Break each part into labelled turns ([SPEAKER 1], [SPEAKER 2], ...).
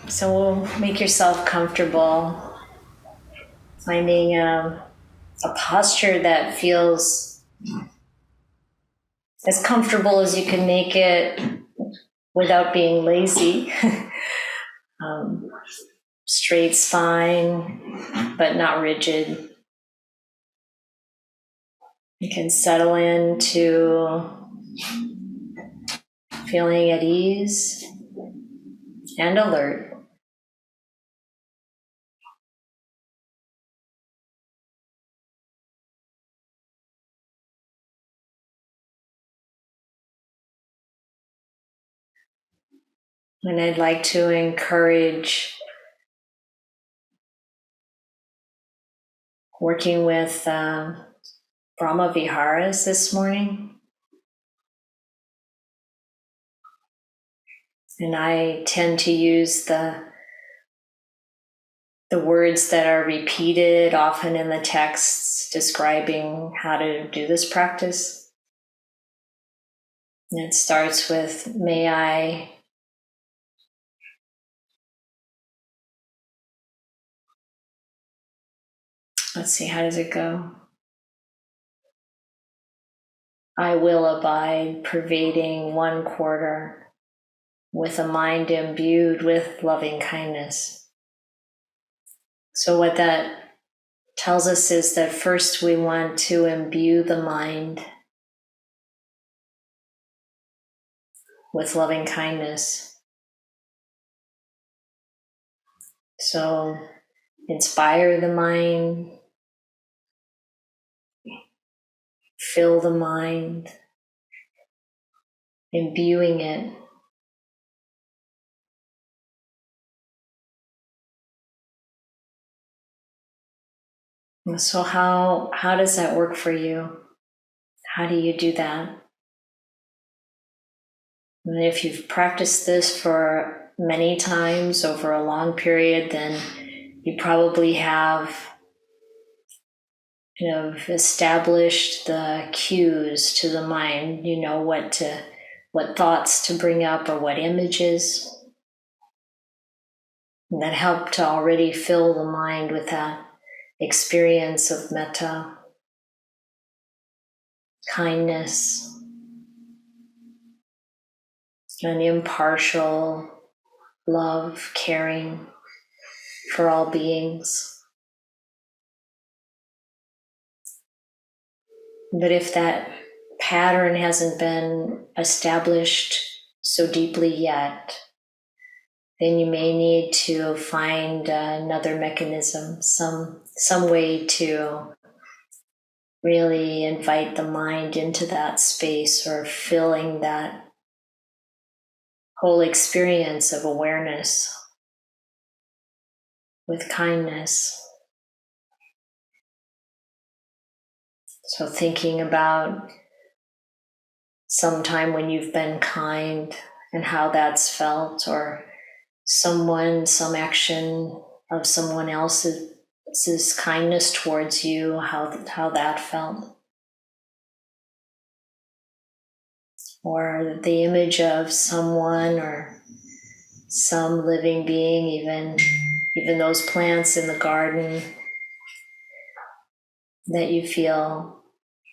[SPEAKER 1] So make yourself comfortable, finding a posture that feels as comfortable as you can make it without being lazy. um, Straight spine, but not rigid. You can settle into feeling at ease and alert. And I'd like to encourage working with Brahma Viharas this morning. And I tend to use the words that are repeated often in the texts describing how to do this practice. And it starts with, may I let's see, how does it go? I will abide, pervading 1/4, with a mind imbued with loving kindness. So what that tells us is that first we want to imbue the mind with loving kindness. So inspire the mind, fill the mind, imbuing it. So how does that work for you? How do you do that? And if you've practiced this for many times over a long period, then you probably have established the cues to the mind. You know what thoughts to bring up or what images. And that help to already fill the mind with that experience of metta, kindness, an impartial love, caring for all beings. But if that pattern hasn't been established so deeply yet, then you may need to find another mechanism, some way to really invite the mind into that space, or filling that whole experience of awareness with kindness. So thinking about some time when you've been kind and how that's felt, or some action of someone else's kindness towards you, how that felt. Or the image of someone or some living being, even those plants in the garden that you feel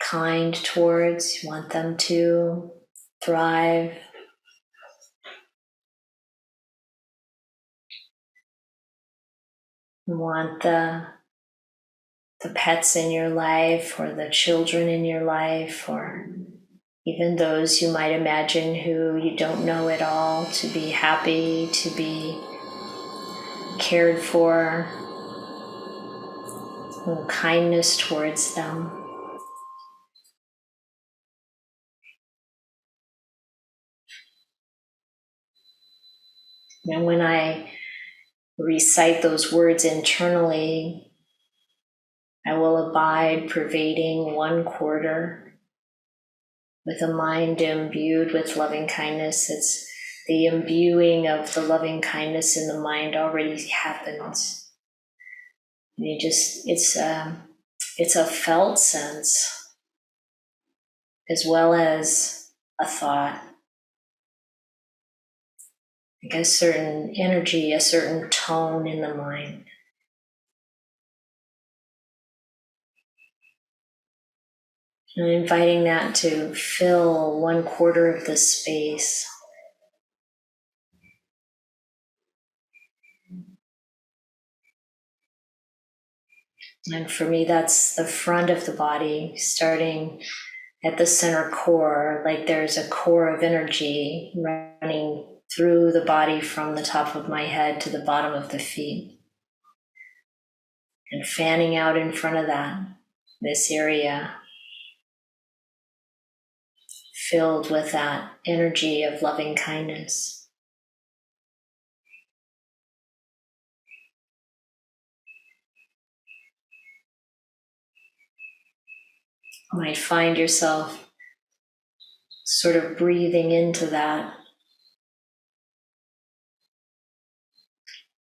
[SPEAKER 1] kind towards, you want them to thrive. You want the pets in your life, or the children in your life, or even those you might imagine who you don't know at all, to be happy, to be cared for, and kindness towards them. And when I recite those words internally, I will abide, pervading 1/4, with a mind imbued with loving kindness. It's the imbuing of the loving kindness in the mind already happens. It's a felt sense as well as a thought. like a certain energy, a certain tone in the mind. And inviting that to fill 1/4 of the space. And for me, that's the front of the body, starting at the center core, like there's a core of energy running through the body from the top of my head to the bottom of the feet. And fanning out in front of that, this area filled with that energy of loving kindness. You might find yourself sort of breathing into that.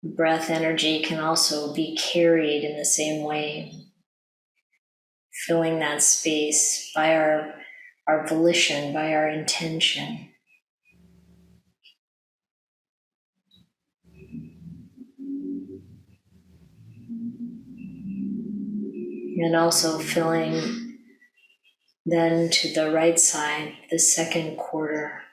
[SPEAKER 1] Breath energy can also be carried in the same way, filling that space by our volition, by our intention. And also filling then to the right side, the second quarter.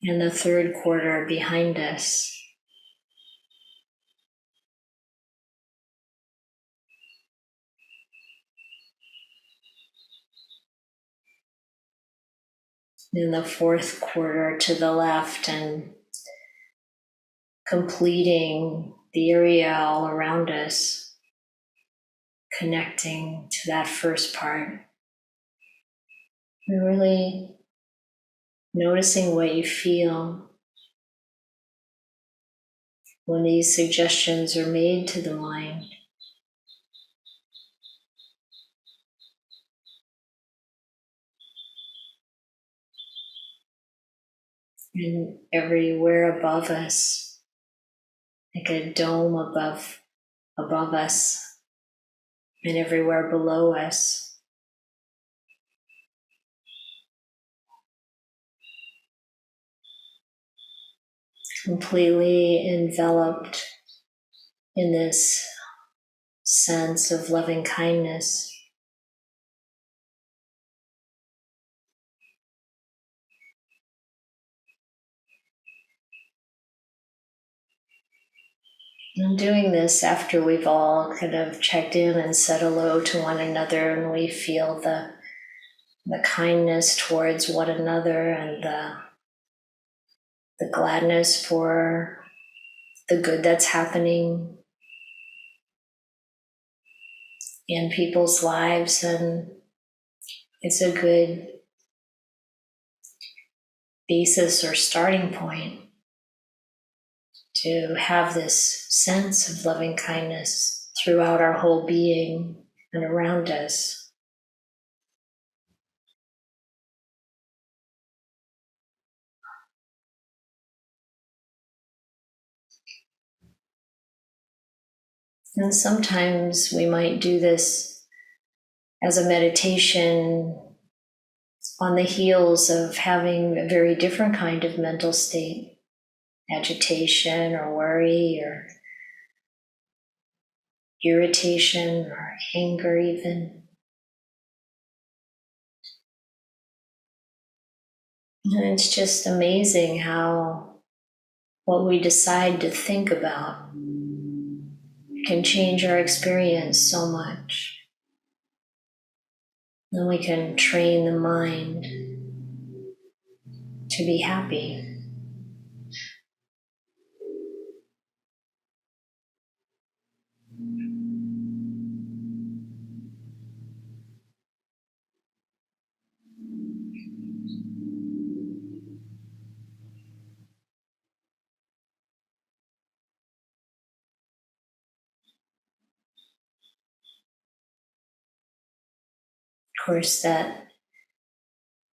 [SPEAKER 1] And the third quarter behind us. And the fourth quarter to the left, and completing the area all around us, connecting to that first part. And really noticing what you feel when these suggestions are made to the mind. And everywhere above us, like a dome above us, and everywhere below us. Completely enveloped in this sense of loving kindness. I'm doing this after we've all kind of checked in and said hello to one another, and we feel the kindness towards one another, and the gladness for the good that's happening in people's lives. And it's a good basis or starting point to have this sense of loving kindness throughout our whole being and around us. And sometimes we might do this as a meditation on the heels of having a very different kind of mental state, agitation or worry or irritation or anger even. And it's just amazing how what we decide to think about can change our experience so much. And we can train the mind to be happy. Of course, that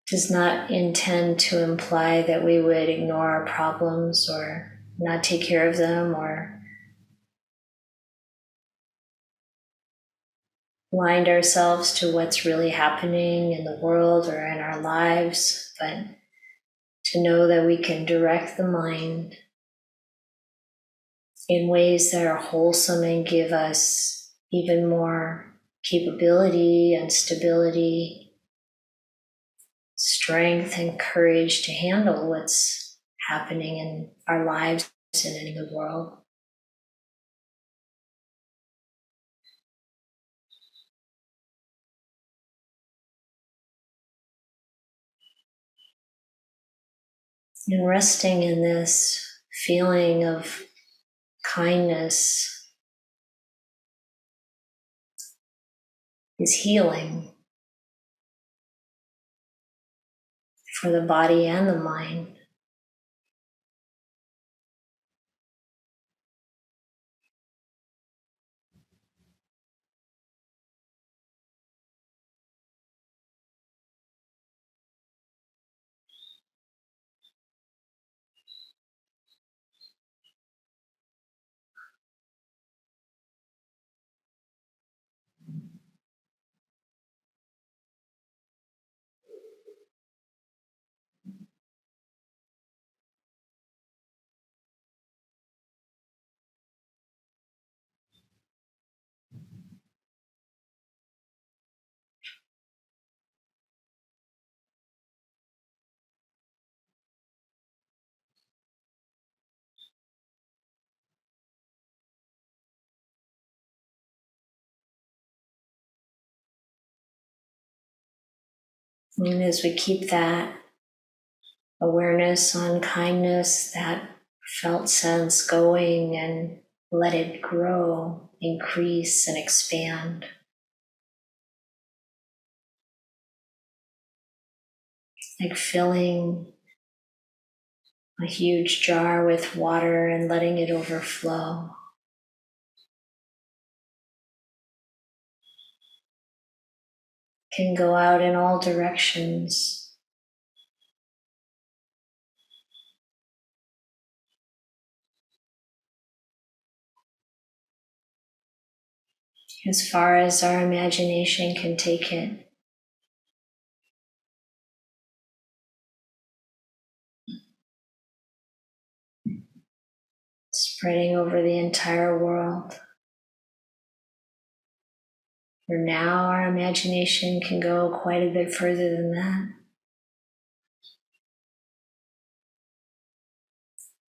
[SPEAKER 1] does not intend to imply that we would ignore our problems or not take care of them or blind ourselves to what's really happening in the world or in our lives, but to know that we can direct the mind in ways that are wholesome and give us even more capability and stability, strength and courage to handle what's happening in our lives and in the world. And resting in this feeling of kindness is healing for the body and the mind. And as we keep that awareness on kindness, that felt sense going, and let it grow, increase, and expand. Like filling a huge jar with water and letting it overflow. Can go out in all directions. As far as our imagination can take it. Spreading over the entire world. For now, our imagination can go quite a bit further than that.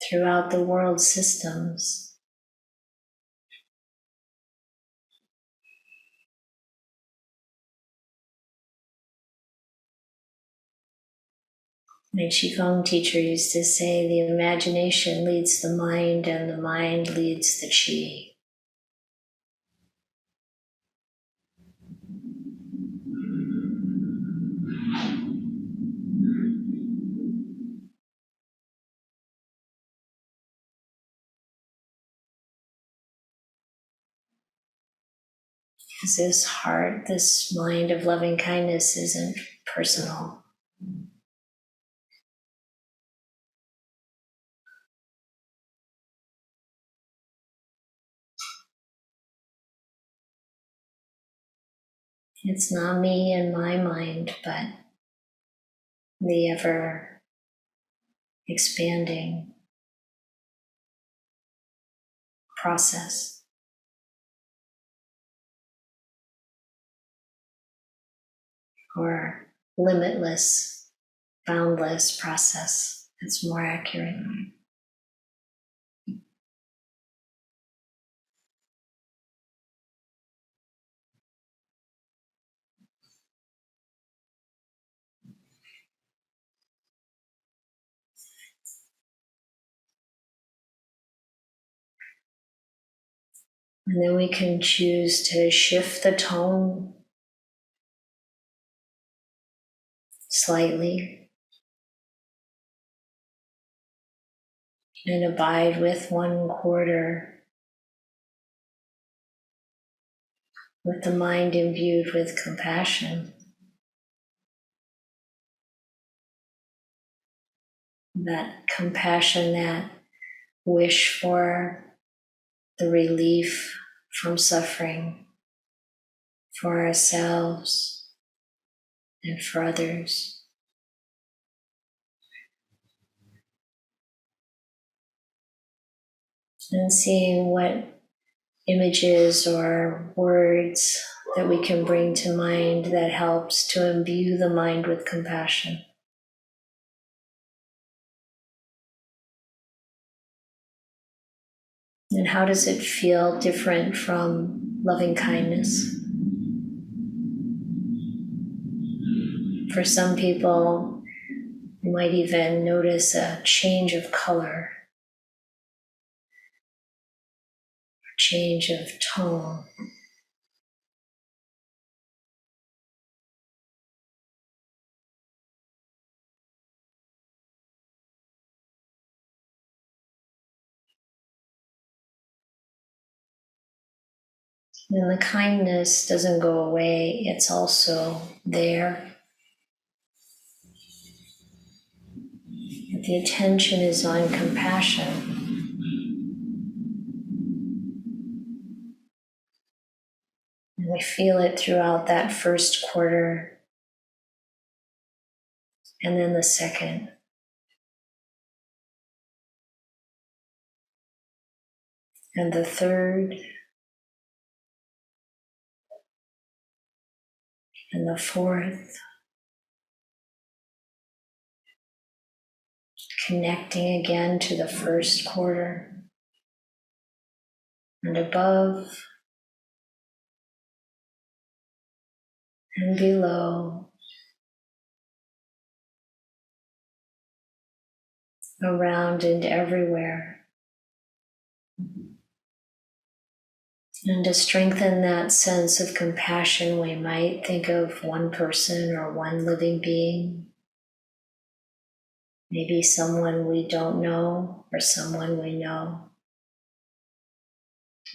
[SPEAKER 1] Throughout the world systems. My Qigong teacher used to say, the imagination leads the mind and the mind leads the Qi. Because this heart, this mind of loving kindness isn't personal. It's not me and my mind, but the ever expanding process. Or limitless, boundless process. It's more accurate. And then we can choose to shift the tone slightly and abide with 1/4, with the mind imbued with compassion. That compassion, that wish for the relief from suffering, for ourselves and for others. And seeing what images or words that we can bring to mind that helps to imbue the mind with compassion. And how does it feel different from loving kindness? For some people, you might even notice a change of color, a change of tone. And the kindness doesn't go away, it's also there. But the attention is on compassion. And we feel it throughout that first quarter, and then the second. And the third, and the fourth, connecting again to the first quarter, and above and below, around and everywhere. And to strengthen that sense of compassion, we might think of one person or one living being, maybe someone we don't know or someone we know,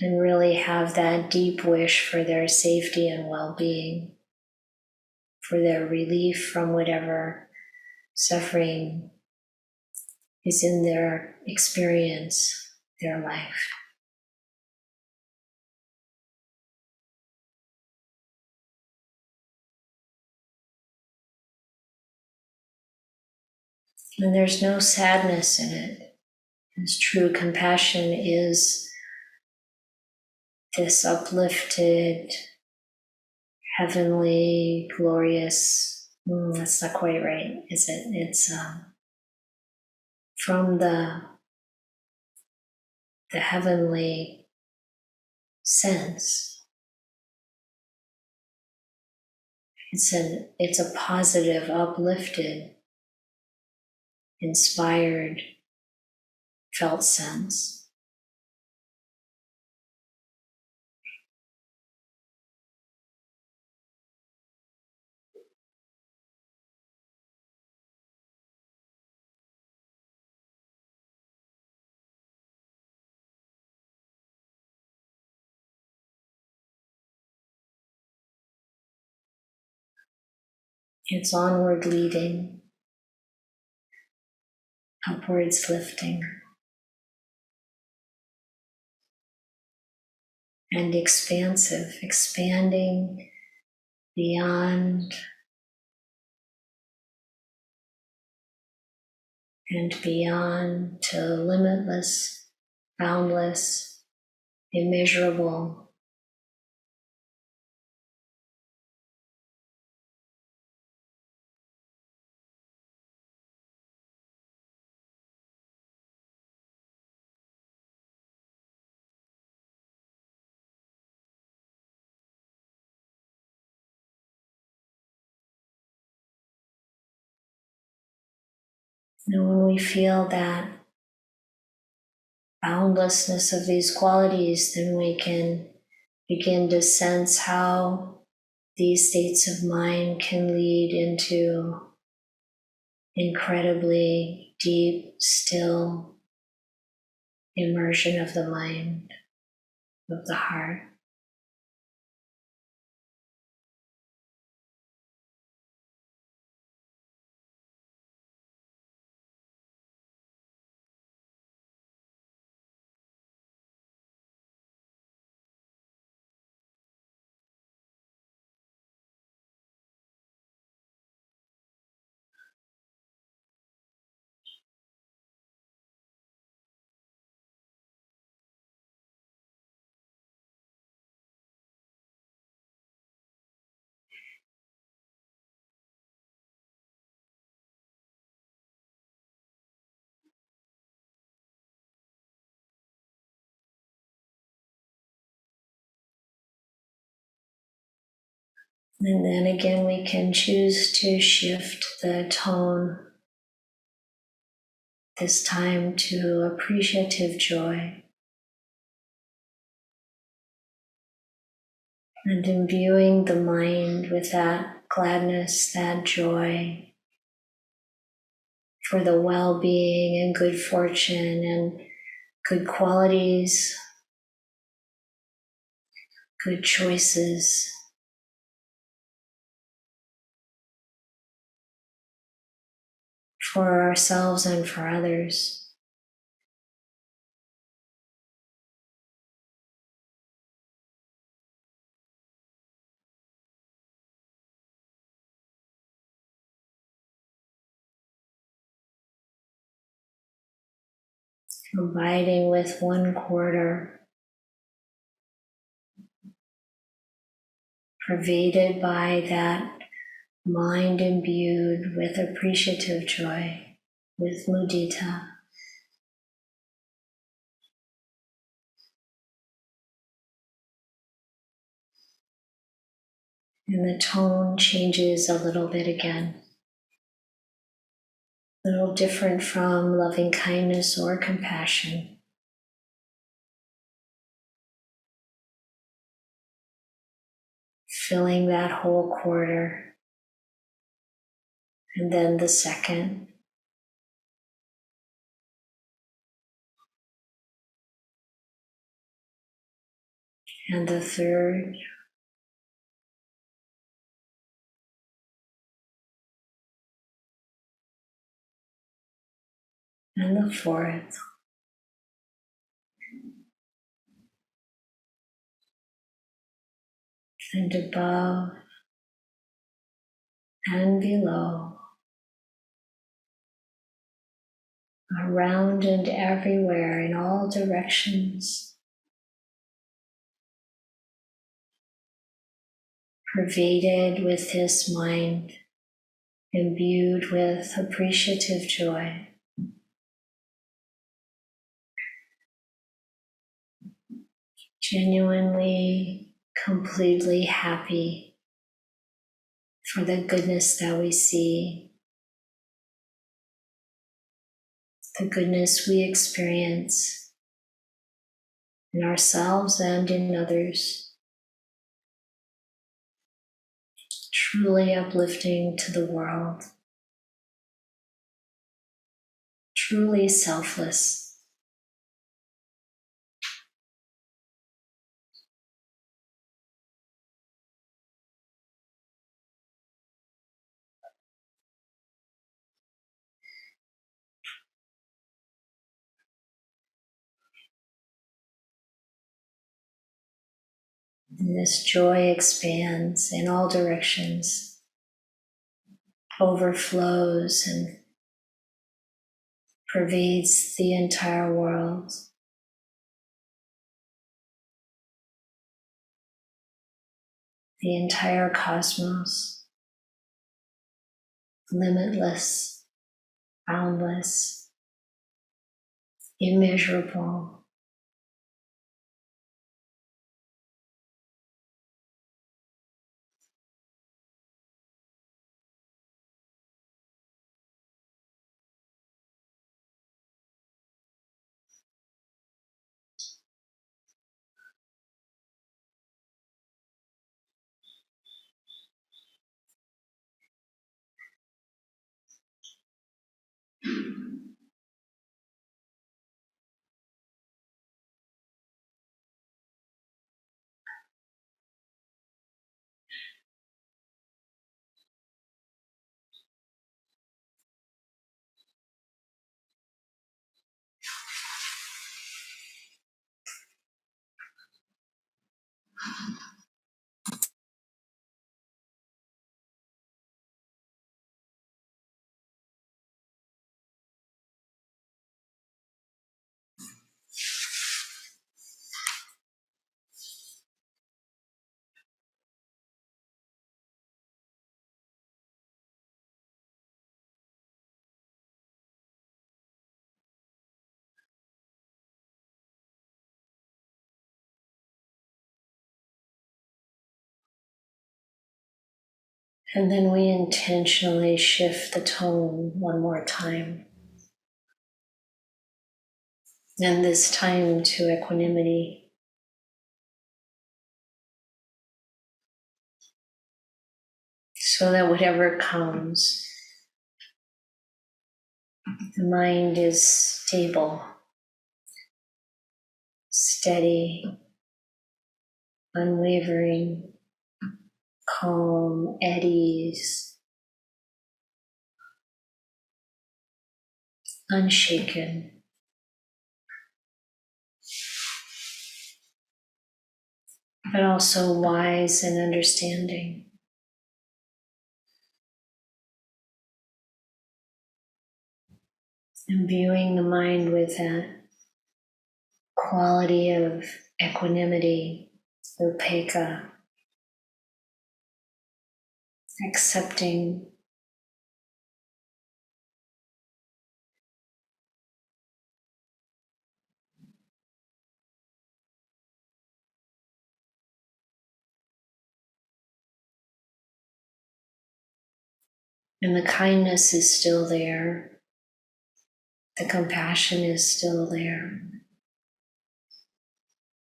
[SPEAKER 1] and really have that deep wish for their safety and well-being, for their relief from whatever suffering is in their experience, their life. And there's no sadness in it, because true compassion is this uplifted, heavenly, glorious, that's not quite right, is it? It's from the heavenly sense. It's a positive, uplifted, inspired, felt sense. It's onward leading, upwards lifting, and expansive, expanding beyond and beyond to limitless, boundless, immeasurable. And when we feel that boundlessness of these qualities, then we can begin to sense how these states of mind can lead into incredibly deep, still immersion of the mind, of the heart. And then again, we can choose to shift the tone, this time to appreciative joy, and imbuing the mind with that gladness, that joy for the well-being and good fortune and good qualities, good choices for ourselves and for others. Abiding with 1/4, pervaded by that mind imbued with appreciative joy, with mudita. And the tone changes a little bit again, a little different from loving kindness or compassion. Filling that whole quarter, and then the second, and the third, and the fourth, and above and below, around and everywhere in all directions, pervaded with this mind, imbued with appreciative joy. Genuinely, completely happy for the goodness that we see, the goodness we experience in ourselves and in others, truly uplifting to the world, truly selfless. And this joy expands in all directions, overflows and pervades the entire world. The entire cosmos, limitless, boundless, immeasurable. And then we intentionally shift the tone one more time. And this time to equanimity. So that whatever comes, the mind is stable, steady, unwavering, calm, at ease, unshaken, but also wise and understanding. Imbuing the mind with that quality of equanimity, upekkha, accepting, and the kindness is still there, the compassion is still there,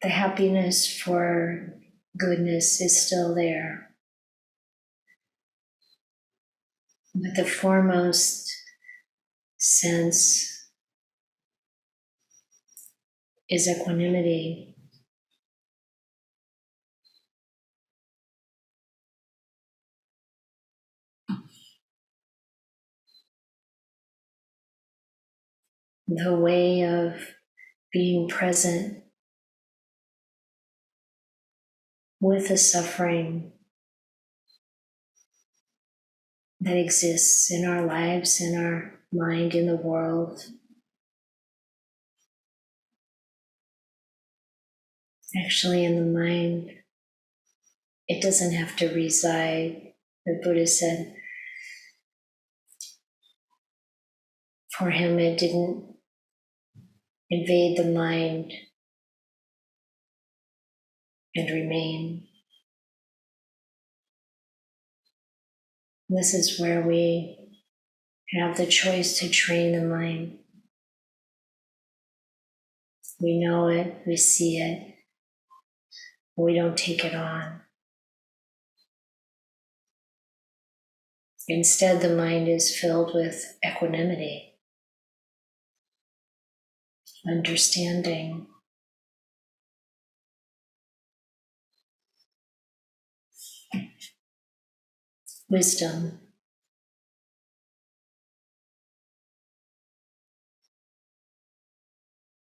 [SPEAKER 1] the happiness for goodness is still there. But the foremost sense is equanimity. The way of being present with the suffering that exists in our lives, in our mind, in the world. Actually, in the mind, it doesn't have to reside. The Buddha said, for him, it didn't invade the mind and remain. This is where we have the choice to train the mind. We know it, we see it, we don't take it on. Instead, the mind is filled with equanimity, understanding, wisdom.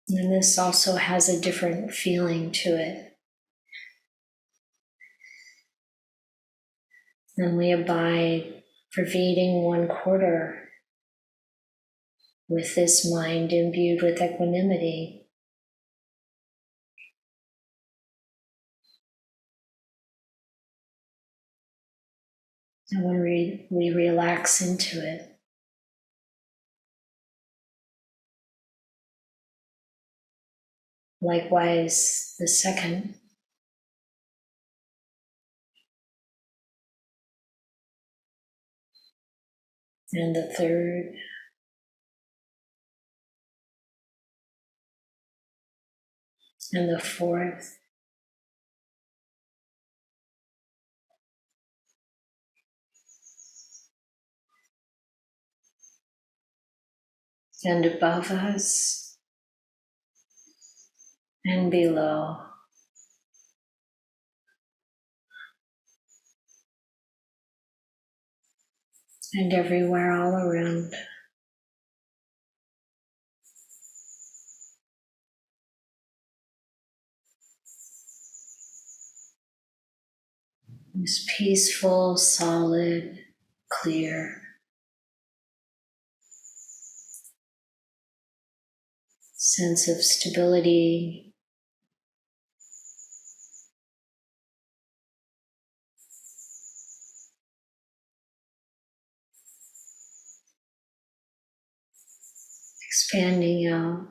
[SPEAKER 1] And this also has a different feeling to it. And we abide, pervading 1/4 with this mind imbued with equanimity. And when we relax into it, likewise, the second, and the third, and the fourth, and above us, and below. And everywhere all around. This peaceful, solid, clear sense of stability, expanding out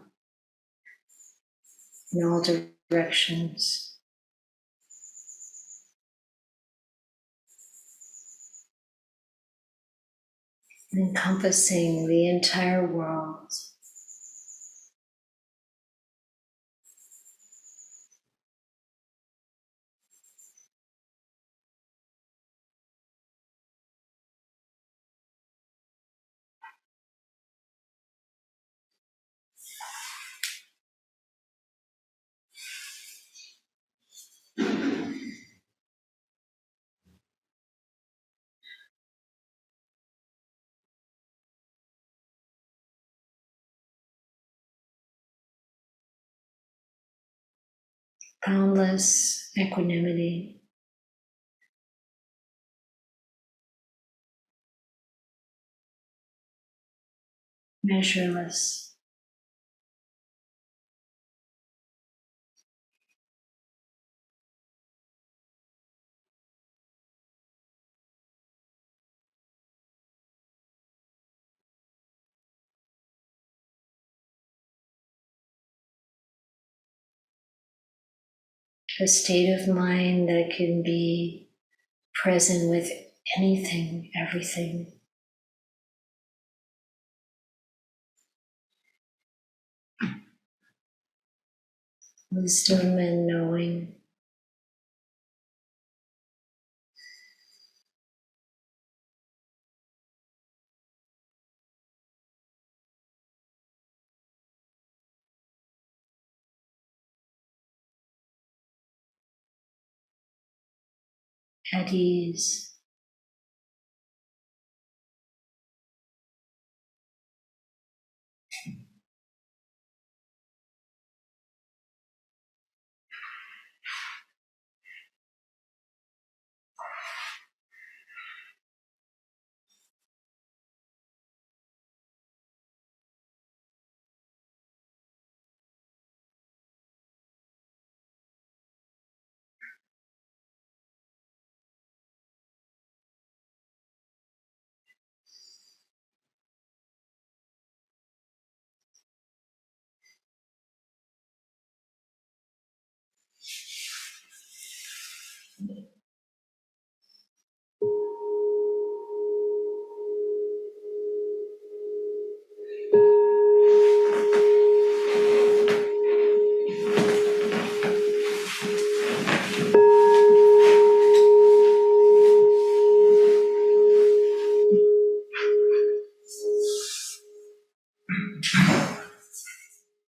[SPEAKER 1] in all directions. encompassing the entire world. Boundless equanimity, measureless, a state of mind that can be present with anything, everything. Wisdom and knowing. At ease.